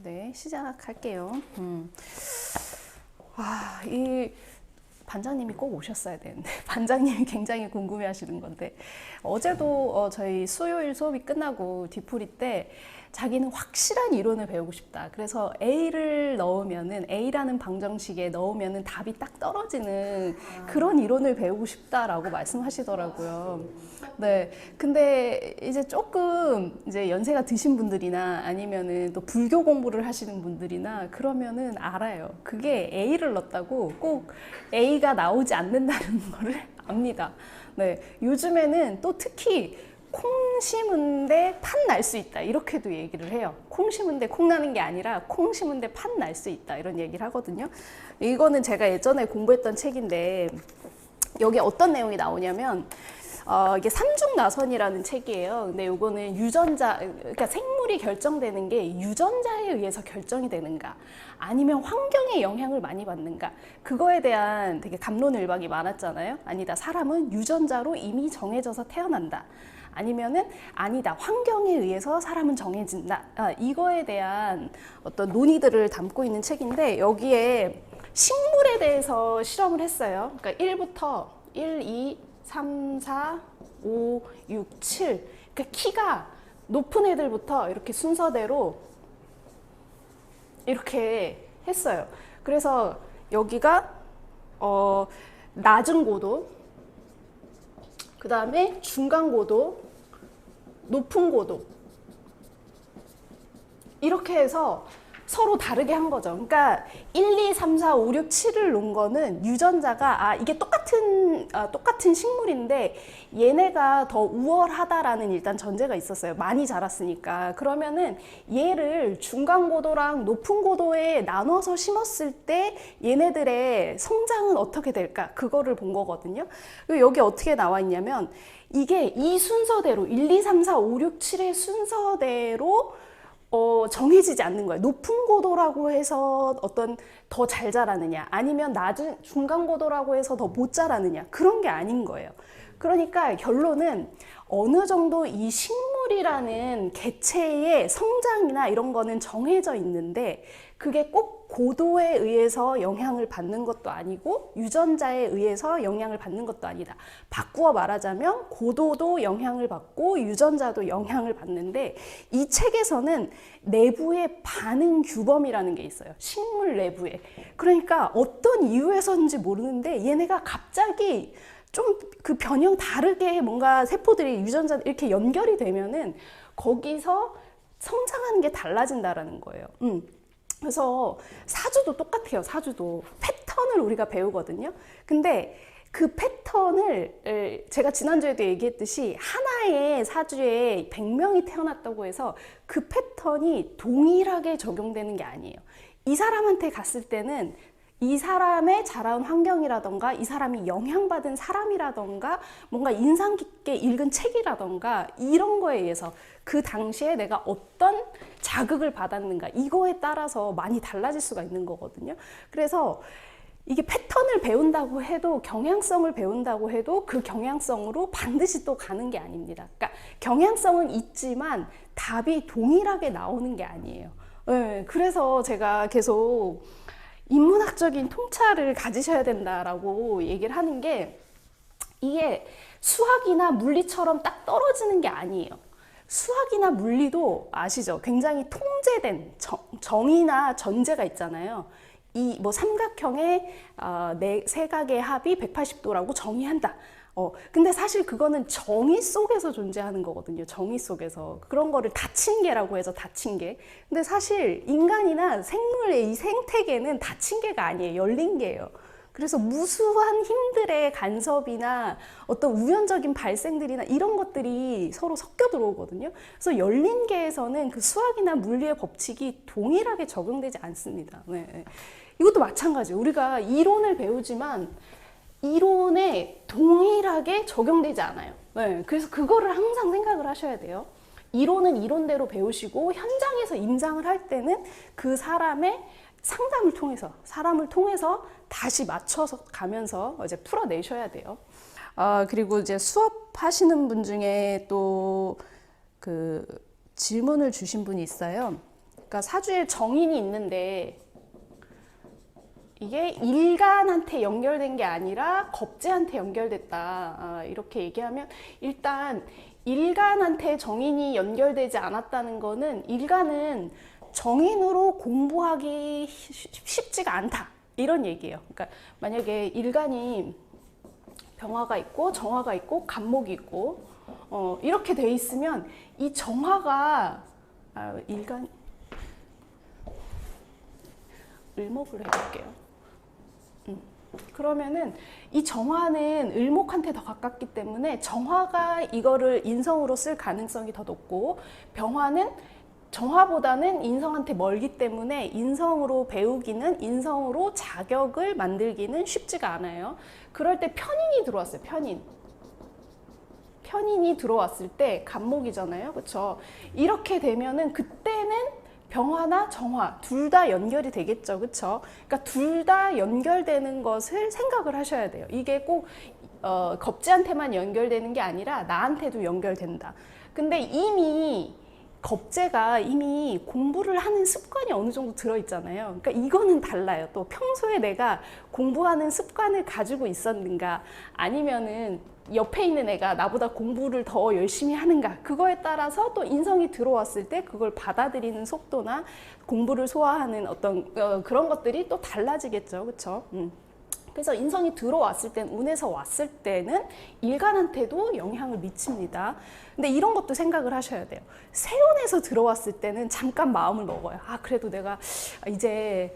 네, 시작할게요. 이 반장님이 꼭 오셨어야 되는데 반장님이 굉장히 궁금해 하시는 건데 어제도 저희 수요일 수업이 끝나고 뒤풀이 때 자기는 확실한 이론을 배우고 싶다. 그래서 A를 넣으면은 A라는 방정식에 넣으면은 답이 딱 떨어지는 그런 이론을 배우고 싶다라고 말씀하시더라고요. 네. 근데 이제 조금 이제 연세가 드신 분들이나 아니면은 또 불교 공부를 하시는 분들이나 그러면은 알아요. 그게 A를 넣었다고 꼭 A가 나오지 않는다는 거를 압니다. 네. 요즘에는 또 특히 콩 심은데 팥 날 수 있다 이렇게도 얘기를 해요. 콩 심은데 콩 나는 게 아니라 콩 심은데 팥 날 수 있다 이런 얘기를 하거든요. 이거는 제가 예전에 공부했던 책인데 여기 어떤 내용이 나오냐면 이게 삼중나선이라는 책이에요. 근데 요거는 유전자, 그러니까 생물이 결정되는 게 유전자에 의해서 결정이 되는가 아니면 환경의 영향을 많이 받는가 그거에 대한 되게 갑론을박이 많았잖아요. 아니다, 사람은 유전자로 이미 정해져서 태어난다. 아니면은 아니다, 환경에 의해서 사람은 정해진다. 이거에 대한 어떤 논의들을 담고 있는 책인데 여기에 식물에 대해서 실험을 했어요. 그러니까 1부터 1, 2, 3, 4, 5, 6, 7. 그러니까 키가 높은 애들부터 이렇게 순서대로 이렇게 했어요. 그래서 여기가 낮은 고도, 그 다음에 중간 고도, 높은 고도 이렇게 해서 서로 다르게 한 거죠. 그러니까 1, 2, 3, 4, 5, 6, 7을 놓은 거는 유전자가 이게 똑같은 식물인데 얘네가 더 우월하다라는 일단 전제가 있었어요. 많이 자랐으니까. 그러면은 얘를 중간 고도랑 높은 고도에 나눠서 심었을 때 얘네들의 성장은 어떻게 될까? 그거를 본 거거든요. 여기 어떻게 나와 있냐면 이게 이 순서대로 1, 2, 3, 4, 5, 6, 7의 순서대로 정해지지 않는 거예요. 높은 고도라고 해서 어떤 더 잘 자라느냐 아니면 낮은 중간 고도라고 해서 더 못 자라느냐 그런 게 아닌 거예요. 그러니까 결론은 어느 정도 이 식물이라는 개체의 성장이나 이런 거는 정해져 있는데 그게 꼭 고도에 의해서 영향을 받는 것도 아니고 유전자에 의해서 영향을 받는 것도 아니다. 바꾸어 말하자면 고도도 영향을 받고 유전자도 영향을 받는데 이 책에서는 내부의 반응 규범이라는 게 있어요. 식물 내부에. 그러니까 어떤 이유에서인지 모르는데 얘네가 갑자기 좀 그 변형 다르게 뭔가 세포들이 유전자 이렇게 연결이 되면은 거기서 성장하는 게 달라진다라는 거예요. 그래서 사주도 똑같아요. 사주도 패턴을 우리가 배우거든요. 근데 그 패턴을 제가 지난주에도 얘기했듯이 하나의 사주에 100명이 태어났다고 해서 그 패턴이 동일하게 적용되는 게 아니에요. 이 사람한테 갔을 때는 이 사람의 자라온 환경이라던가 이 사람이 영향받은 사람이라던가 뭔가 인상 깊게 읽은 책이라던가 이런 거에 의해서 그 당시에 내가 어떤 자극을 받았는가 이거에 따라서 많이 달라질 수가 있는 거거든요. 그래서 이게 패턴을 배운다고 해도 경향성을 배운다고 해도 그 경향성으로 반드시 또 가는 게 아닙니다. 그러니까 경향성은 있지만 답이 동일하게 나오는 게 아니에요. 네, 그래서 제가 계속 인문학적인 통찰을 가지셔야 된다라고 얘기를 하는 게 이게 수학이나 물리처럼 딱 떨어지는 게 아니에요. 수학이나 물리도 아시죠? 굉장히 통제된 정의나 전제가 있잖아요. 이 뭐 삼각형의 세각의 합이 180도라고 정의한다. 근데 사실 그거는 정의 속에서 존재하는 거거든요. 정의 속에서. 그런 거를 다친계라고 해서 다친계. 근데 사실 인간이나 생물의 이 생태계는 다친계가 아니에요. 열린계예요. 그래서 무수한 힘들의 간섭이나 어떤 우연적인 발생들이나 이런 것들이 서로 섞여 들어오거든요. 그래서 열린계에서는 그 수학이나 물리의 법칙이 동일하게 적용되지 않습니다. 네. 이것도 마찬가지예요. 우리가 이론을 배우지만 이론에 동일하게 적용되지 않아요. 네, 그래서 그거를 항상 생각을 하셔야 돼요. 이론은 이론대로 배우시고 현장에서 임상을 할 때는 그 사람의 사람을 통해서 다시 맞춰서 가면서 이제 풀어내셔야 돼요. 그리고 이제 수업하시는 분 중에 또 그 질문을 주신 분이 있어요. 그러니까 사주에 정인이 있는데 이게 일간한테 연결된 게 아니라 겁재한테 연결됐다. 이렇게 얘기하면 일단 일간한테 정인이 연결되지 않았다는 거는 일간은 정인으로 공부하기 쉽지가 않다. 이런 얘기예요. 그러니까 만약에 일간이 병화가 있고 정화가 있고 간목이 있고 이렇게 돼 있으면 이 정화가 일간 을목을 해볼게요. 그러면은 이 정화는 을목한테 더 가깝기 때문에 정화가 이거를 인성으로 쓸 가능성이 더 높고 병화는 정화보다는 인성한테 멀기 때문에 인성으로 배우기는 인성으로 자격을 만들기는 쉽지가 않아요. 그럴 때 편인이 들어왔어요. 편인이 들어왔을 때 간목이잖아요. 그렇죠? 이렇게 되면은 그때는 병화나 정화 둘 다 연결이 되겠죠. 그렇죠? 그러니까 둘 다 연결되는 것을 생각을 하셔야 돼요. 이게 꼭 겁재한테만 연결되는 게 아니라 나한테도 연결된다. 근데 이미 겁재가 이미 공부를 하는 습관이 어느 정도 들어있잖아요. 그러니까 이거는 달라요. 또 평소에 내가 공부하는 습관을 가지고 있었는가 아니면은 옆에 있는 애가 나보다 공부를 더 열심히 하는가 그거에 따라서 또 인성이 들어왔을 때 그걸 받아들이는 속도나 공부를 소화하는 어떤 그런 것들이 또 달라지겠죠. 그렇죠? 그래서 인성이 들어왔을 땐 운에서 왔을 때는 일간한테도 영향을 미칩니다. 근데 이런 것도 생각을 하셔야 돼요. 세운에서 들어왔을 때는 잠깐 마음을 먹어요. 그래도 내가 이제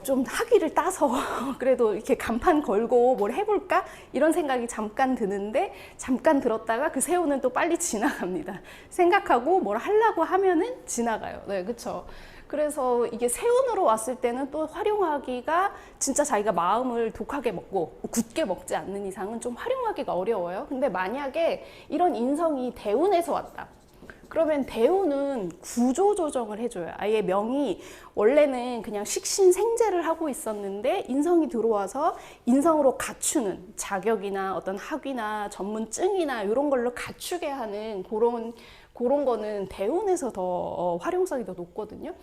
좀 학위를 따서 그래도 이렇게 간판 걸고 뭘 해볼까? 이런 생각이 잠깐 드는데 잠깐 들었다가 그 세운은 또 빨리 지나갑니다. 생각하고 뭘 하려고 하면은 지나가요. 네, 그렇죠. 그래서 이게 세운으로 왔을 때는 또 활용하기가 진짜 자기가 마음을 독하게 먹고 굳게 먹지 않는 이상은 좀 활용하기가 어려워요. 근데 만약에 이런 인성이 대운에서 왔다. 그러면 대운은 구조 조정을 해줘요. 아예 명이 원래는 그냥 식신생재를 하고 있었는데 인성이 들어와서 인성으로 갖추는 자격이나 어떤 학위나 전문증이나 이런 걸로 갖추게 하는 그런 거는 대운에서 더 활용성이 더 높거든요.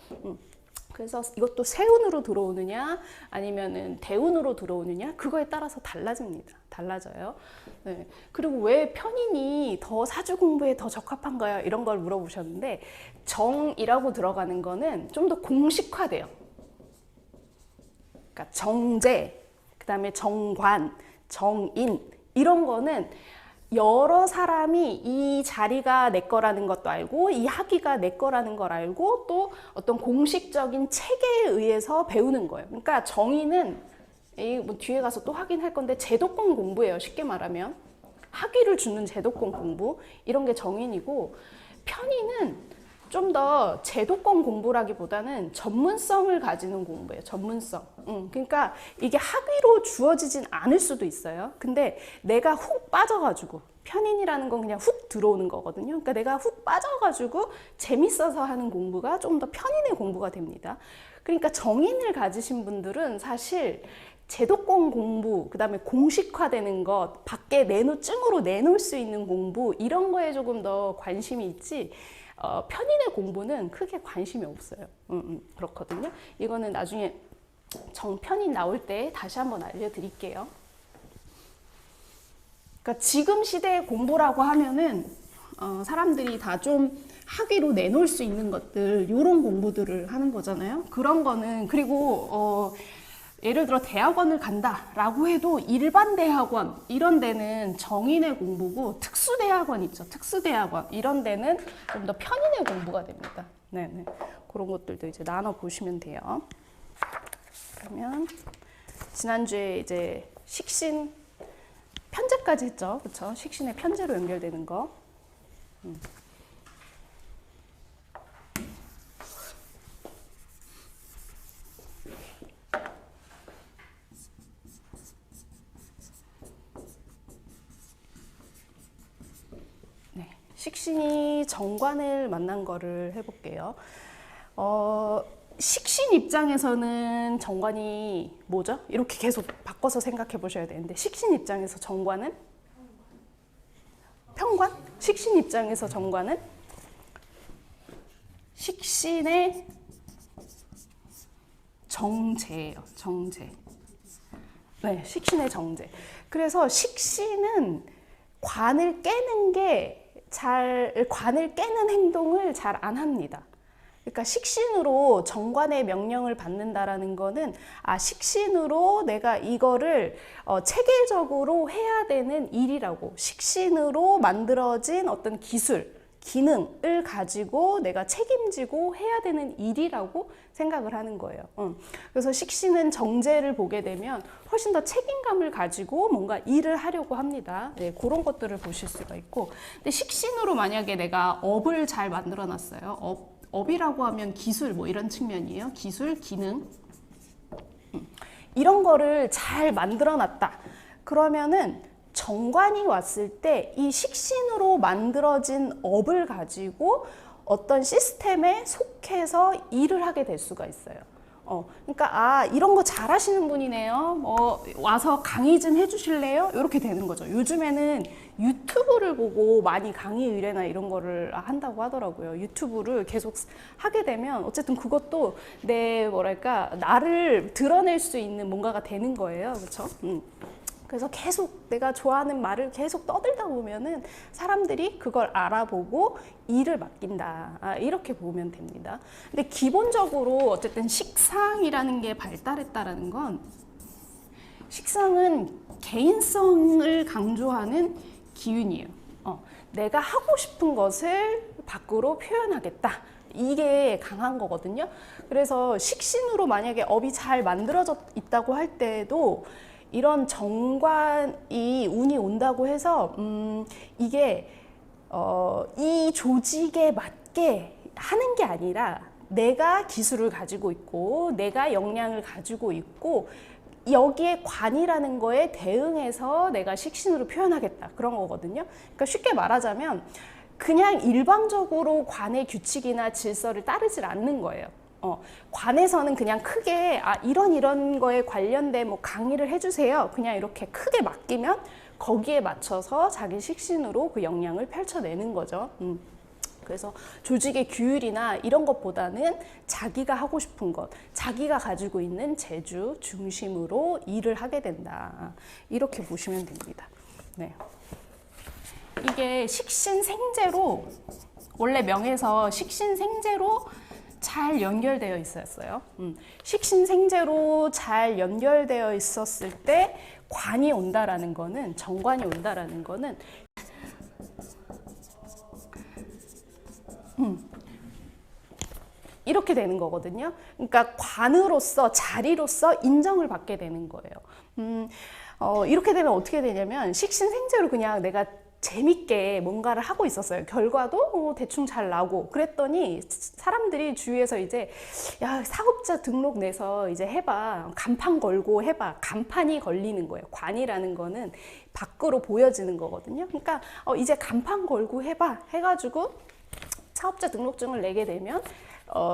그래서 이것도 세운으로 들어오느냐 아니면은 대운으로 들어오느냐 그거에 따라서 달라집니다. 달라져요. 네. 그리고 왜 편인이 더 사주 공부에 더 적합한가요? 이런 걸 물어보셨는데 정이라고 들어가는 거는 좀 더 공식화돼요. 그러니까 정제, 그 다음에 정관, 정인 이런 거는 여러 사람이 이 자리가 내 거라는 것도 알고 이 학위가 내 거라는 걸 알고 또 어떤 공식적인 체계에 의해서 배우는 거예요. 그러니까 정의는 뭐 뒤에 가서 또 확인할 건데 제도권 공부예요. 쉽게 말하면 학위를 주는 제도권 공부 이런 게 정인이고 편의는 좀 더 제도권 공부라기보다는 전문성을 가지는 공부예요. 전문성. 그러니까 이게 학위로 주어지진 않을 수도 있어요. 근데 내가 훅 빠져가지고 편인이라는 건 그냥 훅 들어오는 거거든요. 그러니까 내가 훅 빠져가지고 재밌어서 하는 공부가 좀 더 편인의 공부가 됩니다. 그러니까 정인을 가지신 분들은 사실 제도권 공부, 그 다음에 공식화되는 것, 밖에 증으로 내놓을 수 있는 공부 이런 거에 조금 더 관심이 있지 편인의 공부는 크게 관심이 없어요. 그렇거든요. 이거는 나중에 정편인 나올 때 다시 한번 알려드릴게요. 그러니까 지금 시대의 공부라고 하면은 사람들이 다 좀 학위로 내놓을 수 있는 것들 이런 공부들을 하는 거잖아요. 그런 거는 그리고 예를 들어 대학원을 간다라고 해도 일반 대학원 이런 데는 정인의 공부고 특수대학원 있죠. 특수대학원 이런 데는 좀 더 편인의 공부가 됩니다. 네네. 그런 것들도 이제 나눠 보시면 돼요. 그러면 지난주에 이제 식신 편제까지 했죠. 그렇죠? 식신의 편제로 연결되는 거. 식신이 정관을 만난 거를 해볼게요. 식신 입장에서는 정관이 뭐죠? 이렇게 계속 바꿔서 생각해 보셔야 되는데 식신 입장에서 정관은? 편관? 식신 입장에서 정관은? 식신의 정제예요. 정제. 네, 식신의 정제. 그래서 식신은 관을 깨는 관을 깨는 행동을 잘 안 합니다. 그러니까 식신으로 정관의 명령을 받는다라는 거는 식신으로 내가 이거를 체계적으로 해야 되는 일이라고, 식신으로 만들어진 어떤 기능을 가지고 내가 책임지고 해야 되는 일이라고 생각을 하는 거예요. 그래서 식신은 정제를 보게 되면 훨씬 더 책임감을 가지고 뭔가 일을 하려고 합니다. 네, 그런 것들을 보실 수가 있고, 근데 식신으로 만약에 내가 업을 잘 만들어 놨어요. 업이라고 하면 기술 뭐 이런 측면이에요. 기술, 기능 이런 거를 잘 만들어 놨다. 그러면은 정관이 왔을 때 이 식신으로 만들어진 업을 가지고 어떤 시스템에 속해서 일을 하게 될 수가 있어요. 그러니까 이런 거 잘하시는 분이네요. 와서 강의 좀 해주실래요? 이렇게 되는 거죠. 요즘에는 유튜브를 보고 많이 강의 의뢰나 이런 거를 한다고 하더라고요. 유튜브를 계속 하게 되면 어쨌든 그것도 나를 드러낼 수 있는 뭔가가 되는 거예요. 그렇죠? 그래서 계속 내가 좋아하는 말을 계속 떠들다 보면은 사람들이 그걸 알아보고 일을 맡긴다. 이렇게 보면 됩니다. 근데 기본적으로 어쨌든 식상이라는 게 발달했다라는 건, 식상은 개인성을 강조하는 기운이에요. 내가 하고 싶은 것을 밖으로 표현하겠다. 이게 강한 거거든요. 그래서 식신으로 만약에 업이 잘 만들어져 있다고 할 때도 이런 정관이 운이 온다고 해서 이게 이 조직에 맞게 하는 게 아니라 내가 기술을 가지고 있고 내가 역량을 가지고 있고 여기에 관이라는 거에 대응해서 내가 식신으로 표현하겠다, 그런 거거든요. 그러니까 쉽게 말하자면 그냥 일방적으로 관의 규칙이나 질서를 따르질 않는 거예요. 관에서는 그냥 크게 이런 거에 관련된 뭐 강의를 해주세요, 그냥 이렇게 크게 맡기면 거기에 맞춰서 자기 식신으로 그 역량을 펼쳐내는 거죠. 그래서 조직의 규율이나 이런 것보다는 자기가 하고 싶은 것, 자기가 가지고 있는 재주 중심으로 일을 하게 된다. 이렇게 보시면 됩니다. 네. 이게 식신생재로, 원래 명에서 식신생재로 잘 연결되어 있었어요. 식신생재로 잘 연결되어 있었을 때 관이 온다라는 거는, 정관이 온다라는 거는 이렇게 되는 거거든요. 그러니까 관으로서, 자리로서 인정을 받게 되는 거예요. 이렇게 되면 어떻게 되냐면 식신생재로 그냥 내가 재밌게 뭔가를 하고 있었어요. 결과도 대충 잘 나고 그랬더니 사람들이 주위에서 이제 야, 사업자 등록 내서 이제 해봐, 간판 걸고 해봐. 간판이 걸리는 거예요. 관이라는 거는 밖으로 보여지는 거거든요. 그러니까 이제 간판 걸고 해봐 해가지고 사업자 등록증을 내게 되면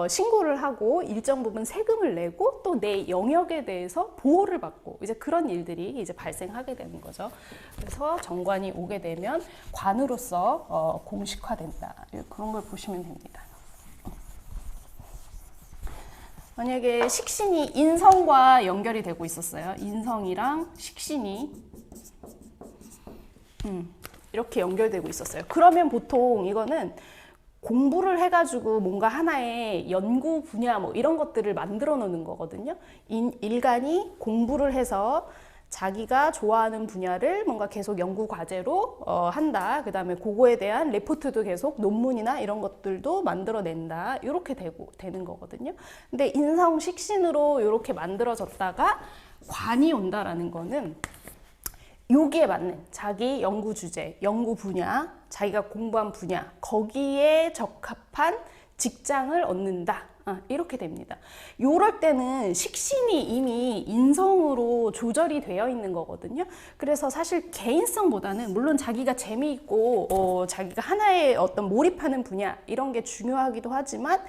신고를 하고 일정 부분 세금을 내고 또 내 영역에 대해서 보호를 받고 이제 그런 일들이 이제 발생하게 되는 거죠. 그래서 정관이 오게 되면 관으로서 공식화된다. 그런 걸 보시면 됩니다. 만약에 식신이 인성과 연결이 되고 있었어요. 인성이랑 식신이 이렇게 연결되고 있었어요. 그러면 보통 이거는 공부를 해가지고 뭔가 하나의 연구 분야 뭐 이런 것들을 만들어 놓는 거거든요. 일간이 공부를 해서 자기가 좋아하는 분야를 뭔가 계속 연구 과제로 한다. 그 다음에 그거에 대한 레포트도 계속 논문이나 이런 것들도 만들어낸다. 이렇게 되는 거거든요. 근데 인성 식신으로 이렇게 만들어졌다가 관이 온다라는 거는 여기에 맞는 자기 연구 주제, 연구 분야, 자기가 공부한 분야, 거기에 적합한 직장을 얻는다. 이렇게 됩니다. 요럴 때는 식신이 이미 인성으로 조절이 되어 있는 거거든요. 그래서 사실 개인성보다는 물론 자기가 재미있고 자기가 하나의 어떤 몰입하는 분야 이런 게 중요하기도 하지만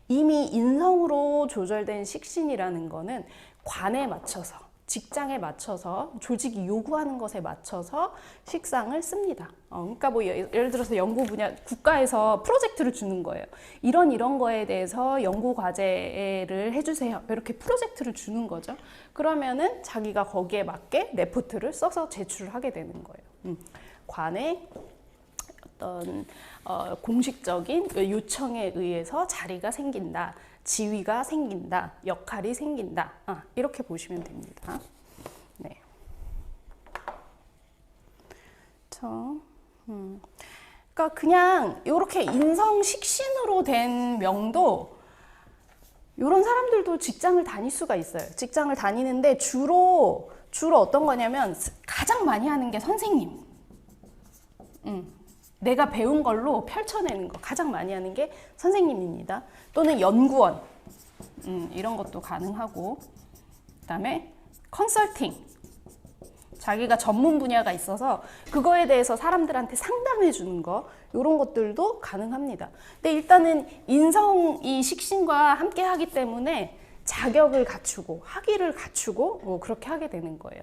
이미 인성으로 조절된 식신이라는 거는 관에 맞춰서 직장에 맞춰서 조직이 요구하는 것에 맞춰서 식상을 씁니다. 그러니까 뭐 예를 들어서 연구 분야 국가에서 프로젝트를 주는 거예요. 이런 거에 대해서 연구 과제를 해주세요. 이렇게 프로젝트를 주는 거죠. 그러면은 자기가 거기에 맞게 레포트를 써서 제출을 하게 되는 거예요. 관의 어떤 공식적인 요청에 의해서 자리가 생긴다. 지위가 생긴다, 역할이 생긴다. 이렇게 보시면 됩니다. 네. 그러니까 그냥 이렇게 인성식신으로 된 명도 이런 사람들도 직장을 다닐 수가 있어요. 직장을 다니는데 주로 어떤 거냐면 가장 많이 하는 게 선생님. 내가 배운 걸로 펼쳐내는 거 가장 많이 하는 게 선생님입니다. 또는 연구원 이런 것도 가능하고, 그다음에 컨설팅, 자기가 전문 분야가 있어서 그거에 대해서 사람들한테 상담해 주는 거, 이런 것들도 가능합니다. 근데 일단은 인성이 식신과 함께 하기 때문에 자격을 갖추고 학위를 갖추고 그렇게 하게 되는 거예요.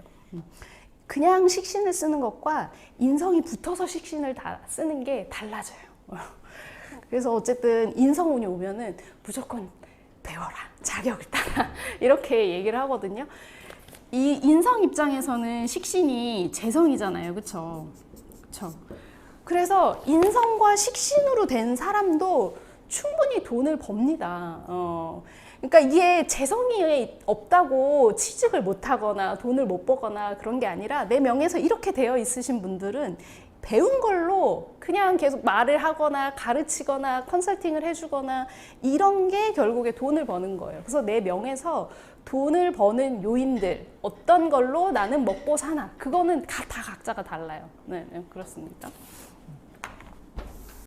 그냥 식신을 쓰는 것과 인성이 붙어서 식신을 다 쓰는 게 달라져요. 그래서 어쨌든 인성운이 오면은 무조건 배워라, 자격을 따라 이렇게 얘기를 하거든요. 이 인성 입장에서는 식신이 재성이잖아요, 그렇죠? 그렇죠. 그래서 인성과 식신으로 된 사람도 충분히 돈을 법니다. 그러니까 이게 재성이 없다고 취직을 못하거나 돈을 못 버거나 그런 게 아니라 내 명에서 이렇게 되어 있으신 분들은 배운 걸로 그냥 계속 말을 하거나 가르치거나 컨설팅을 해주거나 이런 게 결국에 돈을 버는 거예요. 그래서 내 명에서 돈을 버는 요인들, 어떤 걸로 나는 먹고 사나, 그거는 다 각자가 달라요. 네, 그렇습니다.